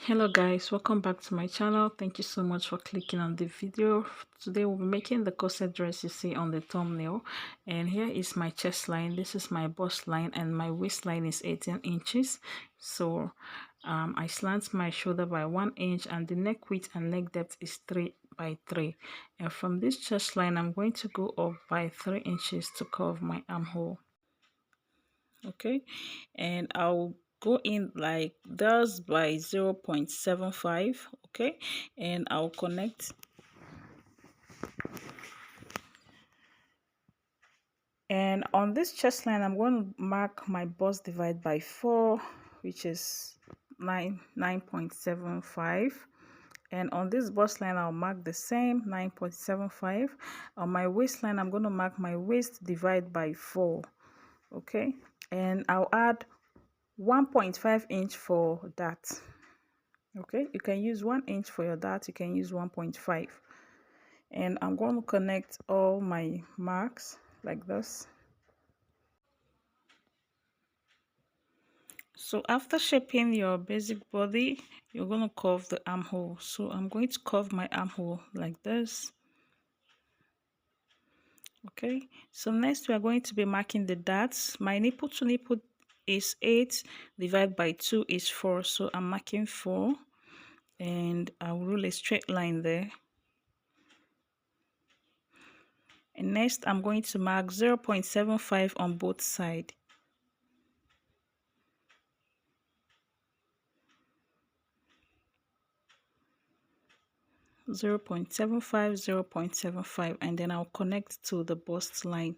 Hello guys, welcome back to my channel. Thank you so much for clicking on the video. Today we'll be making the corset dress you see on the thumbnail, and here is my chest line. This is my bust line, and my waistline is 18 inches. So I slant my shoulder by 1 inch, and the neck width and neck depth is 3 by 3. And from this chest line I'm going to go up by 3 inches to curve my armhole. Okay, and I'll go in like this by 0.75. Okay, and I'll connect, and on this chest line I'm going to mark my bust divide by 4, which is 9.75. And on this bust line I'll mark the same 9.75. On my waistline I'm going to mark my waist divide by 4. Okay, and I'll add 1.5 inch for that. Okay, you can use 1 inch for your dart, you can use 1.5. And I'm going to connect all my marks like this. So after shaping your basic body, you're going to curve the armhole. So I'm going to curve my armhole like this. Okay, so next we are going to be marking the darts. My nipple to nipple is 8, divided by 2 is 4, so I'm marking 4, and I'll rule a straight line there. And next I'm going to mark 0.75 on both sides. 0.75, 0.75, and then I'll connect to the bust line.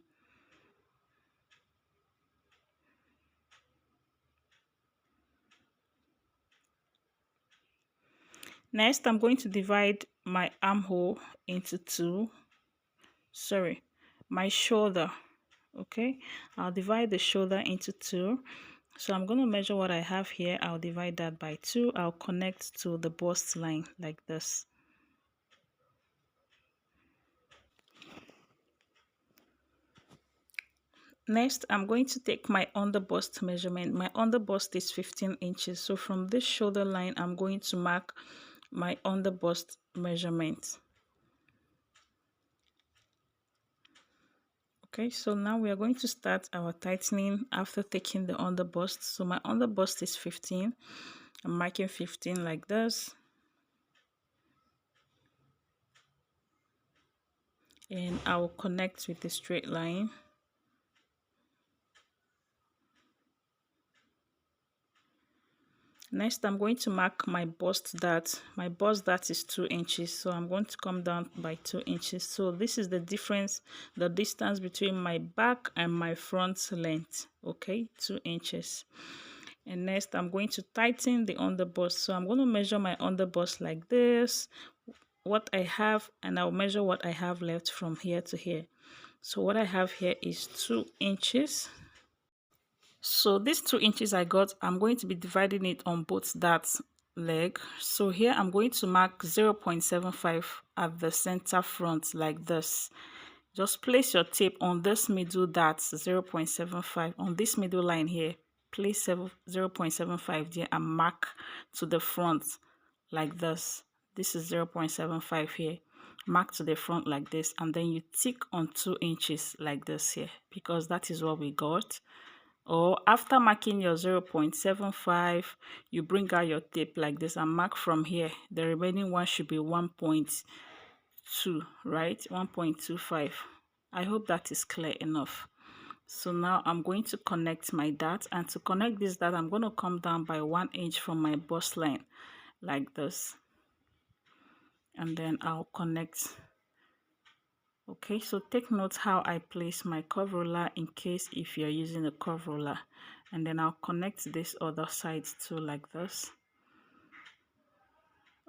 Next I'm going to divide my armhole into two. My shoulder. Okay, I'll divide the shoulder into 2. So I'm going to measure what I have here. I'll divide that by 2. I'll connect to the bust line like this. Next, I'm going to take my underbust measurement. My underbust is 15 inches. So from this shoulder line, I'm going to mark my underbust measurement. Okay, so now we are going to start our tightening after taking the underbust. So my underbust is 15. I'm marking 15 like this. And I will connect with the straight line. Next, I'm going to mark my bust dart. My bust dart is 2 inches, so I'm going to come down by 2 inches. So this is the difference, the distance between my back and my front length. Okay, 2 inches. And next, I'm going to tighten the underbust. So I'm going to measure my underbust like this, what I have, and I'll measure what I have left from here to here. So what I have here is 2 inches. So these 2 inches I got, I'm going to be dividing it on both that leg. So here I'm going to mark 0.75 at the center front like this. Just place your tape on this middle dart, 0.75 on this middle line here. Place 0.75 there and mark to the front like this. This is 0.75 here. Mark to the front like this, and then you tick on 2 inches like this here, because that is what we got. Or after marking your 0.75, you bring out your tape like this and mark from here. The remaining one should be 1.2, right? 1.25. I hope that is clear enough. So now I'm going to connect my dart, and to connect this dart I'm going to come down by 1 inch from my bust line like this, and then I'll connect. Okay, so take note how I place my curve ruler in case if you're using a curve ruler. And then I'll connect this other side too like this.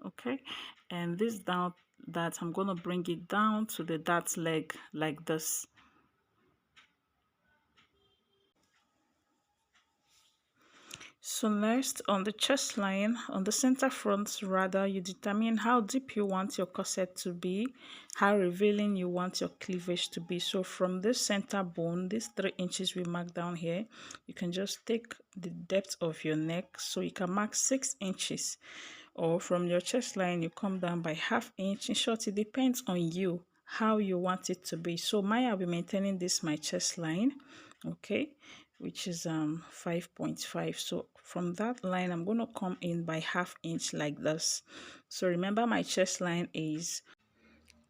Okay, and this down that I'm going to bring it down to the dart leg like this. So next, on the chest line, on the center front rather, you determine how deep you want your corset to be, how revealing you want your cleavage to be. So from this center bone, these 3 inches we mark down here, you can just take the depth of your neck. So you can mark 6 inches or from your chest line you come down by ½ inch. In short, it depends on you how you want it to be. So mine, I'll be maintaining this my chest line, okay, which is 5.5. So from that line I'm going to come in by ½ inch like this. So remember my chest line is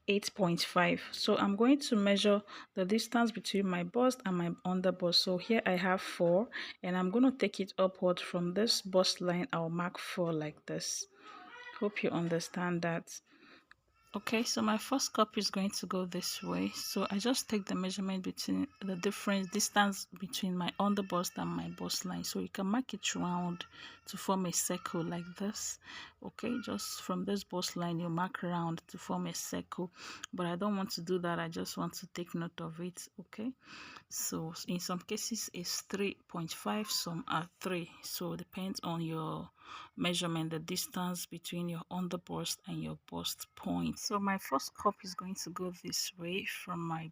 8.5. So I'm going to measure the distance between my bust and my under bust. So here I have 4, and I'm going to take it upward from this bust line. I'll mark 4 like this. Hope you understand that. Okay, so my first cup is going to go this way. So I just take the measurement between the difference distance between my under bust and my bust line. So you can mark it round to form a circle like this. Okay, just from this bust line you mark round to form a circle, but I don't want to do that. I just want to take note of it. Okay, so in some cases it's 3.5, some are 3, so it depends on your measurement, the distance between your under bust and your bust point. So my first cup is going to go this way from my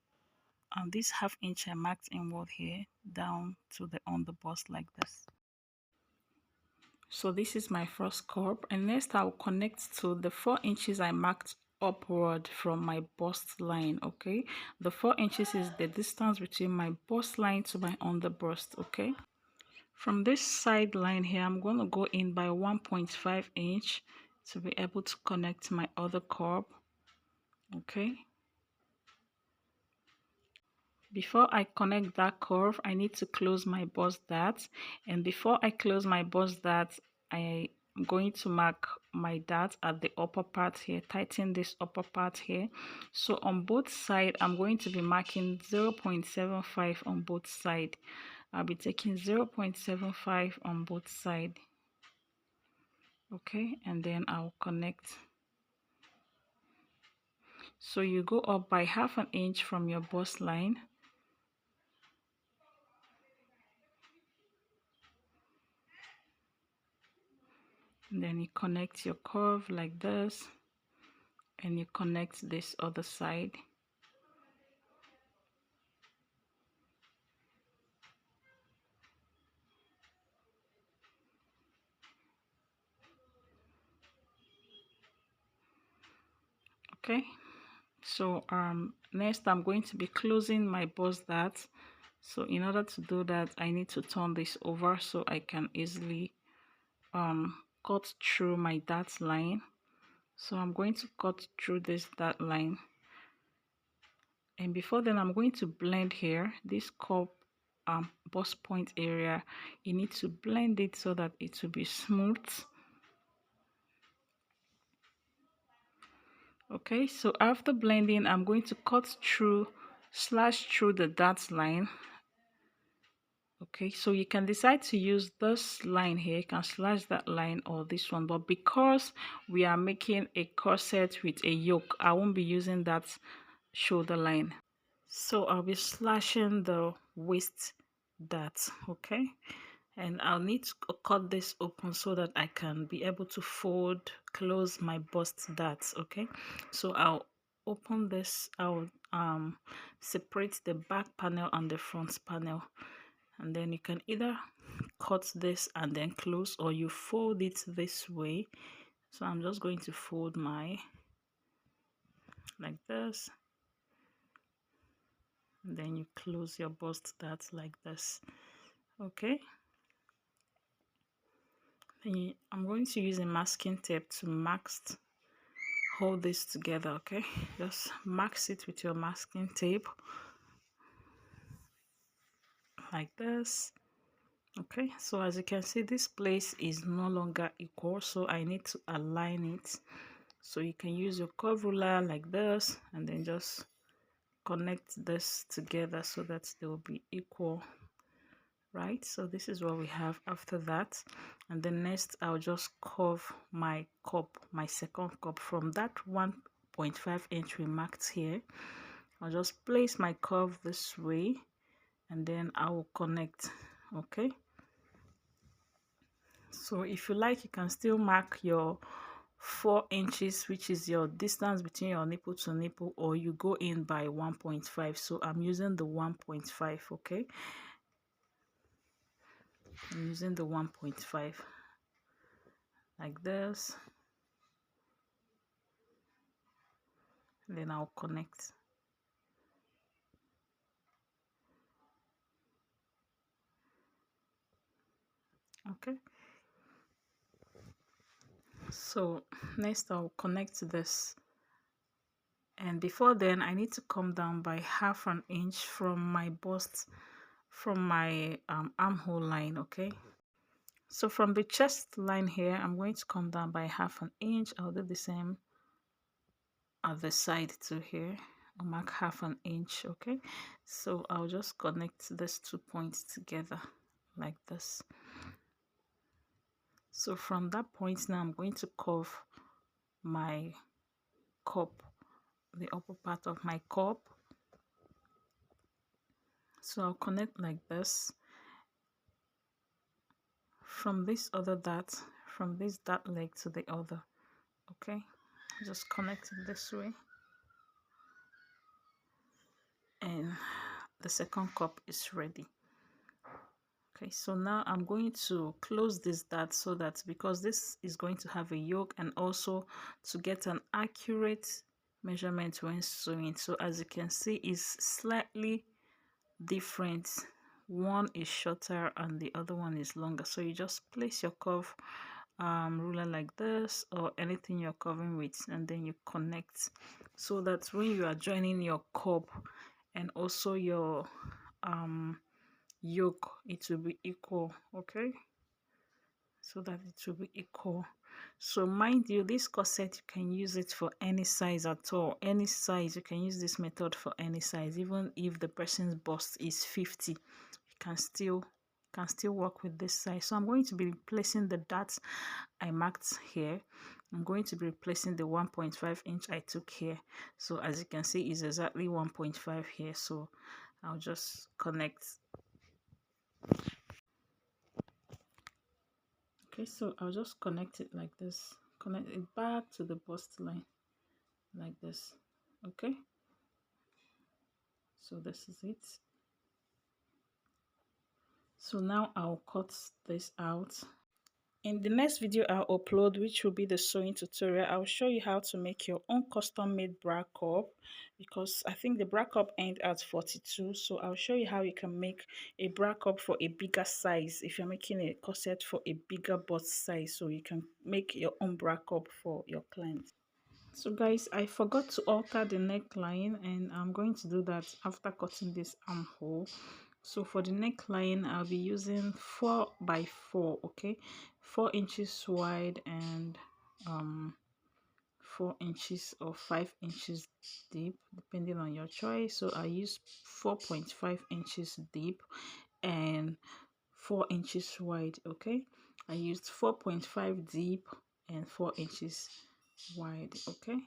this ½ inch I marked inward here down to the under bust like this. So this is my first cup, and next I'll connect to the 4 inches I marked upward from my bust line. Okay, the 4 inches is the distance between my bust line to my under bust. Okay, from this side line here I'm going to go in by 1.5 inch to be able to connect my other curve. Okay, before I connect that curve I need to close my bust dart, and before I close my bust dart I'm going to mark my dart at the upper part here, tighten this upper part here. So on both sides I'm going to be marking 0.75 on both sides. I'll be taking 0.75 on both sides. Okay, and then I'll connect. So you go up by ½ an inch from your bust line. And then you connect your curve like this, and you connect this other side. Okay, so next I'm going to be closing my bust dart. So in order to do that I need to turn this over so I can easily cut through my dart line. So I'm going to cut through this dart line, and before then I'm going to blend here this cup bust point area. You need to blend it so that it will be smooth. Okay, so after blending I'm going to cut through, slash through the dart line. Okay, so you can decide to use this line here, you can slash that line or this one, but because we are making a corset with a yoke I won't be using that shoulder line. So I'll be slashing the waist dart. Okay, and I'll need to cut this open so that I can be able to close my bust darts. Okay, so I'll open this, I'll separate the back panel and the front panel, and then you can either cut this and then close, or you fold it this way. So I'm just going to fold my like this, and then you close your bust dart like this. Okay, I'm going to use a masking tape to hold this together. Okay, just max it with your masking tape like this. Okay, so as you can see this place is no longer equal, so I need to align it. So you can use your curve ruler like this and then just connect this together so that they will be equal. Right, so this is what we have after that. And then next I'll just curve my cup, my second cup, from that 1.5 inch we marked here. I'll just place my curve this way and then I will connect. Okay, so if you like you can still mark your 4 inches, which is your distance between your nipple to nipple, or you go in by 1.5. so I'm using the 1.5. okay, I'm using the 1.5 like this. then I'll connect. Okay, so next I'll connect this, and before then I need to come down by half an inch from my bust, from my armhole line. Okay, so from the chest line here I'm going to come down by half an inch. I'll do the same at the side to here. I'll mark half an inch. Okay, so I'll just connect these 2 points together like this. So from that point now I'm going to curve my cup, the upper part of my cup. So I'll connect like this from this other dart, from this dart leg to the other. Okay, just connect it this way, and the second cup is ready. Okay, so now I'm going to close this dart, so that because this is going to have a yoke, and also to get an accurate measurement when sewing. So as you can see, it's slightly different. One is shorter and the other one is longer. So you just place your curve ruler like this, or anything you're covering with, and then you connect, so that when you are joining your cup and also your yoke, it will be equal. Okay, so that it will be equal. So mind you, this corset, you can use it for any size at all. Any size, you can use this method for any size. Even if the person's bust is 50, you can still work with this size. So I'm going to be replacing the darts I marked here. I'm going to be replacing the 1.5 inch I took here. So as you can see, it's exactly 1.5 here. So I'll just connect. Okay, so I'll just connect it like this, connect it back to the bust line like this. Okay, so this is it. So now I'll cut this out. In the next video I'll upload, which will be the sewing tutorial, I'll show you how to make your own custom made bra cup, because I think the bra cup end at 42. So I'll show you how you can make a bra cup for a bigger size. If you're making a corset for a bigger bust size, so you can make your own bra cup for your clients. So guys, I forgot to alter the neckline, and I'm going to do that after cutting this armhole. So for the neckline, I'll be using 4 by 4. Okay, 4 inches wide and 4 inches or 5 inches deep, depending on your choice. So I use 4.5 inches deep and 4 inches wide. Okay, I used 4.5 deep and 4 inches wide. Okay,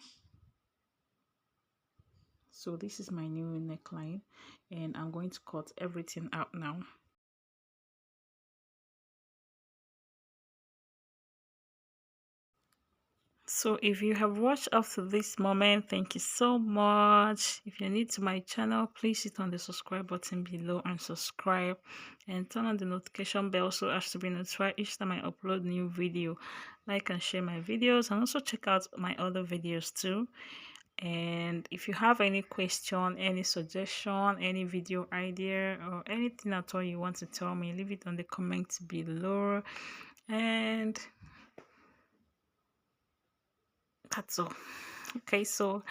so this is my new neckline, and I'm going to cut everything out now. So if you have watched up to this moment, thank you so much. If you're new to my channel, please hit on the subscribe button below and subscribe, and turn on the notification bell so as to be notified each time I upload new video. Like and share my videos, and also check out my other videos too. And if you have any question, any suggestion, any video idea, or anything at all you want to tell me, leave it on the comments below. And that's all. Okay, so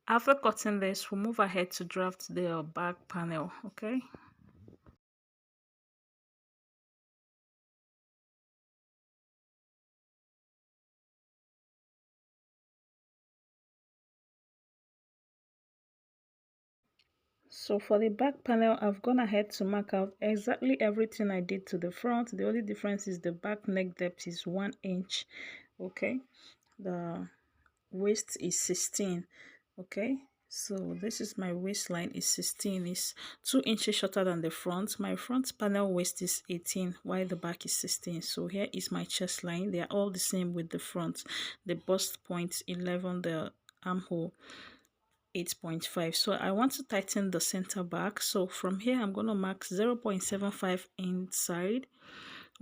after cutting this, we'll move ahead to draft the back panel. Okay, so for the back panel, I've gone ahead to mark out exactly everything I did to the front. The only difference is the back neck depth is 1 inch. Okay, the waist is 16. Okay, so this is my waistline is 16. It's 2 inches shorter than the front. My front panel waist is 18, while the back is 16. So here is my chest line. They are all the same with the front. The bust point 11, the armhole 8.5. So I want to tighten the center back. So from here I'm going to mark 0.75 inside.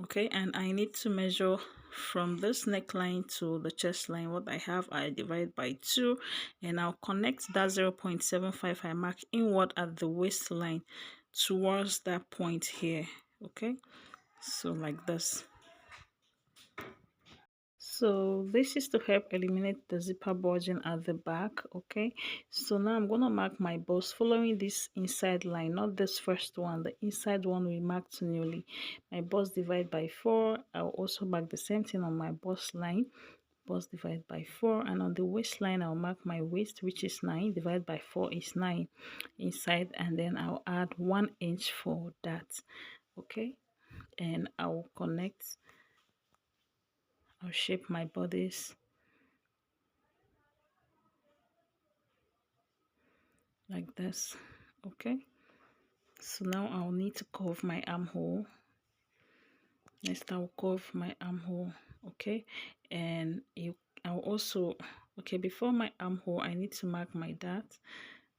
Okay, and I need to measure from this neckline to the chest line, what I have, I divide by 2, and I'll connect that 0.75 I mark inward at the waistline towards that point here. Okay, so like this. So this is to help eliminate the zipper bulging at the back. Okay, so now I'm gonna mark my bust following this inside line, not this first one, the inside one we marked newly. My bust divide by 4. I'll also mark the same thing on my bust line, bust divide by 4, and on the waistline I'll mark my waist, which is 9, divide by 4 is 9 inside, and then I'll add 1 inch for that. Okay, and I'll connect, I'll shape my bodice like this. Okay, so now I'll need to curve my armhole. Next I'll curve my armhole. Okay, and I'll also, okay, before my armhole I need to mark my dart.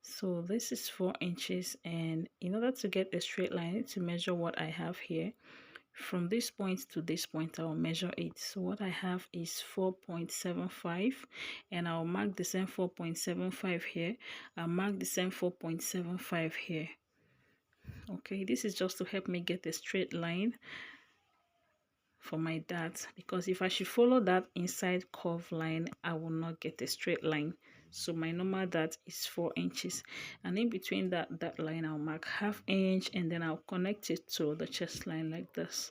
So this is 4 inches, and in order to get a straight line I need to measure what I have here. From this point to this point I'll measure it. So what I have is 4.75, and I'll mark the same 4.75 here. I'll mark the same 4.75 here. Okay, this is just to help me get a straight line for my dart, because if I should follow that inside curve line I will not get a straight line. So my normal dart is 4 inches, and in between that line I'll mark ½ inch, and then I'll connect it to the chest line like this.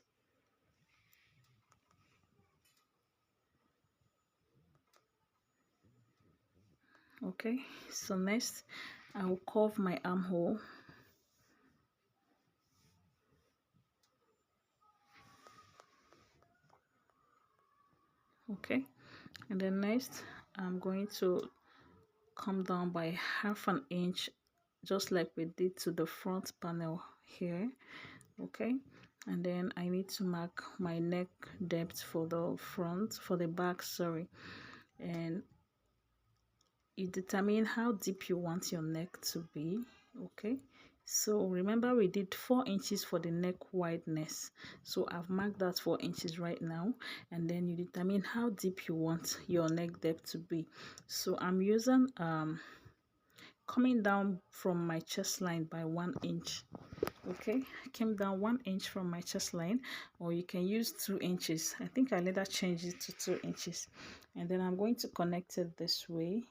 Okay, so next I will curve my armhole. Okay, and then next I'm going to come down by ½ inch, just like we did to the front panel here. Okay, and then I need to mark my neck depth for the front, for the back, sorry, and you determine how deep you want your neck to be. Okay, so remember we did 4 inches for the neck wideness, so I've marked that 4 inches right now, and then you determine how deep you want your neck depth to be. So I'm using coming down from my chest line by 1 inch. Okay, I came down 1 inch from my chest line, or you can use 2 inches. I think I later changed it to 2 inches, and then I'm going to connect it this way.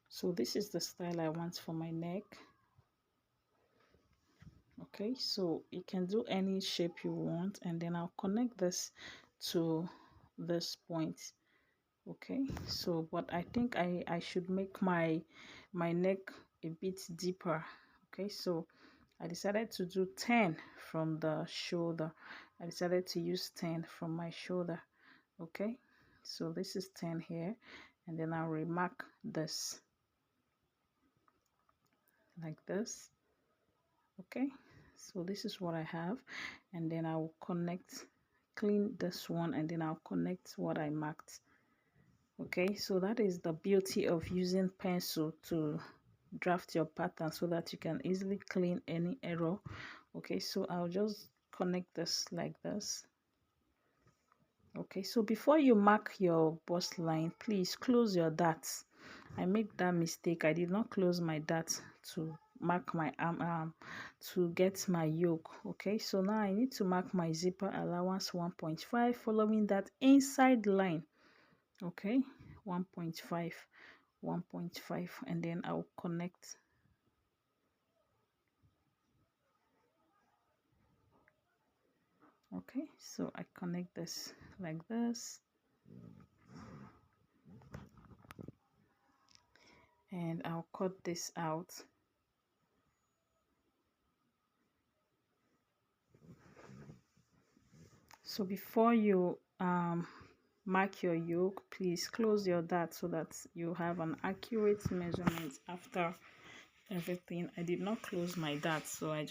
So this is the style I want for my neck. Okay, so you can do any shape you want, and then I'll connect this to this point. Okay, so but I think I should make my neck a bit deeper. Okay, so I decided to do 10 from the shoulder. I decided to use 10 from my shoulder. Okay, so this is 10 here, and then I'll remark this like this. Okay, so this is what I have, and then I will connect, clean this one, and then I'll connect what I marked. Okay, so that is the beauty of using pencil to draft your pattern, so that you can easily clean any error. Okay, so I'll just connect this like this. Okay, so before you mark your bust line, please close your darts. I made that mistake. I did not close my dart to mark my arm to get my yoke. Okay, so now I need to mark my zipper allowance 1.5 following that inside line. Okay, 1.5, 1.5, and then I'll connect. Okay, so I connect this like this, and I'll cut this out. So before you mark your yoke, please close your dart so that you have an accurate measurement after everything. I did not close my dart, so I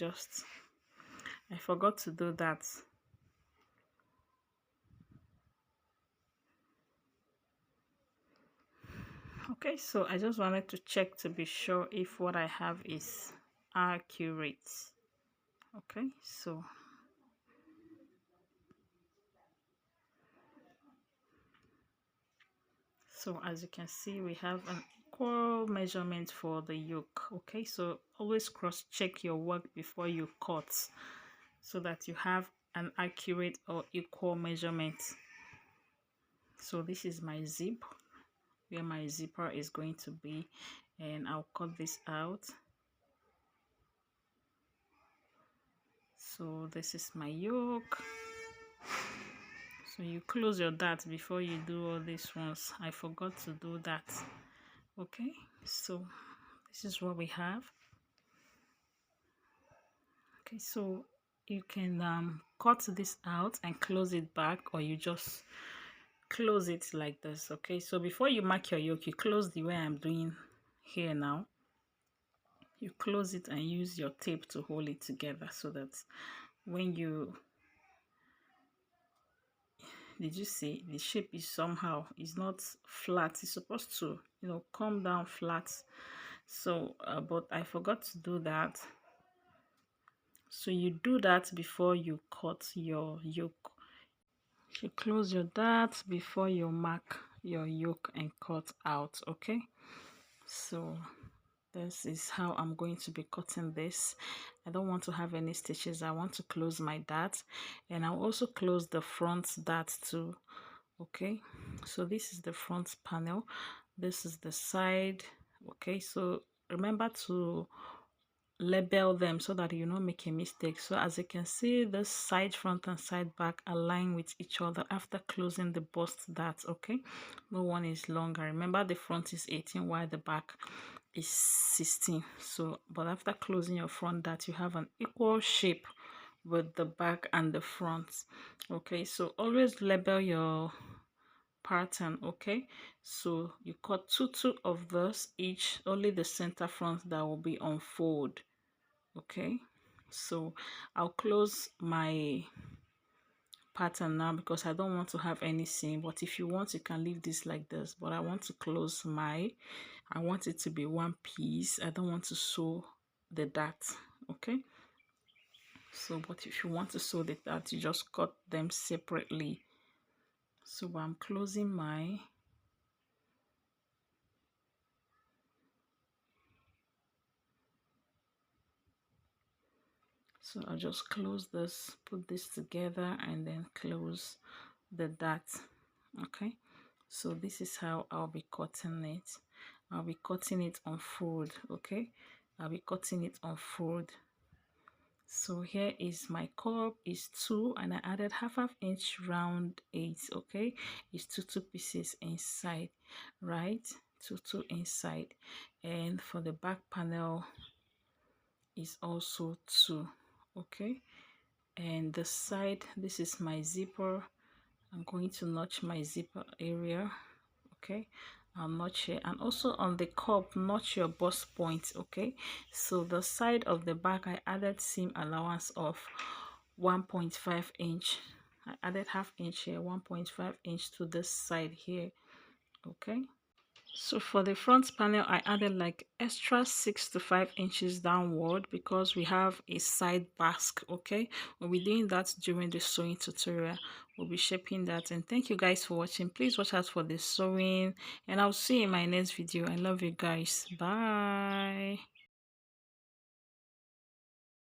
forgot to do that. Okay, so I just wanted to check to be sure if what I have is accurate. Okay, so So as you can see, we have an equal measurement for the yoke. Okay, so always cross check your work before you cut so that you have an accurate or equal measurement. So this is my zip, where my zipper is going to be, and I'll cut this out. So this is my yoke. So you close your dart before you do all these ones. I forgot to do that. Okay, so this is what we have. Okay, so you can cut this out and close it back, or you just close it like this. Okay, so before you mark your yoke, you close the way I'm doing here now. You close it and use your tape to hold it together so that when you, did you see the shape is somehow, it's not flat, it's supposed to, you know, come down flat. So but I forgot to do that. So you do that before you cut your yoke. You close your dart before you mark your yoke and cut out. Okay, so this is how I'm going to be cutting this. I don't want to have any stitches. I want to close my dart, and I'll also close the front dart too. Okay, so this is the front panel, this is the side. Okay, so remember to label them so that you don't make a mistake. So as you can see, the side front and side back align with each other after closing the bust dart. Okay, no one is longer. Remember, the front is 18 while the back is 16. So but after closing your front dart, you have an equal shape with the back and the front. Okay, so always label your pattern. Okay, so you cut two of this each, only the center front that will be on fold. Okay, so I'll close my pattern now because I don't want to have any seam, but if you want, you can leave this like this. But I want to close my, I want it to be one piece. I don't want to sew the dart. Okay, so but if you want to sew the dart, you just cut them separately. So I'm closing my, so I'll just close this, put this together, and then close the dart. Okay, so this is how I'll be cutting it. I'll be cutting it on fold. Okay, I'll be cutting it on fold. So here is my curve is 2, and I added half inch round 8. Okay, it's two pieces inside, right? Two inside, and for the back panel is also 2. Okay, and the side, this is my zipper. I'm going to notch my zipper area. Okay, I'll notch here, and also on the cup, notch your bust point. Okay, so the side of the back, I added seam allowance of 1.5 inch. I added half inch here, 1.5 inch to this side here. Okay, so for the front panel, I added like extra 6 to 5 inches downward because we have a side basque. Okay, we'll be doing that during the sewing tutorial. We'll be shaping that. And thank you guys for watching. Please watch out for the sewing, and I'll see you in my next video. I love you guys. Bye.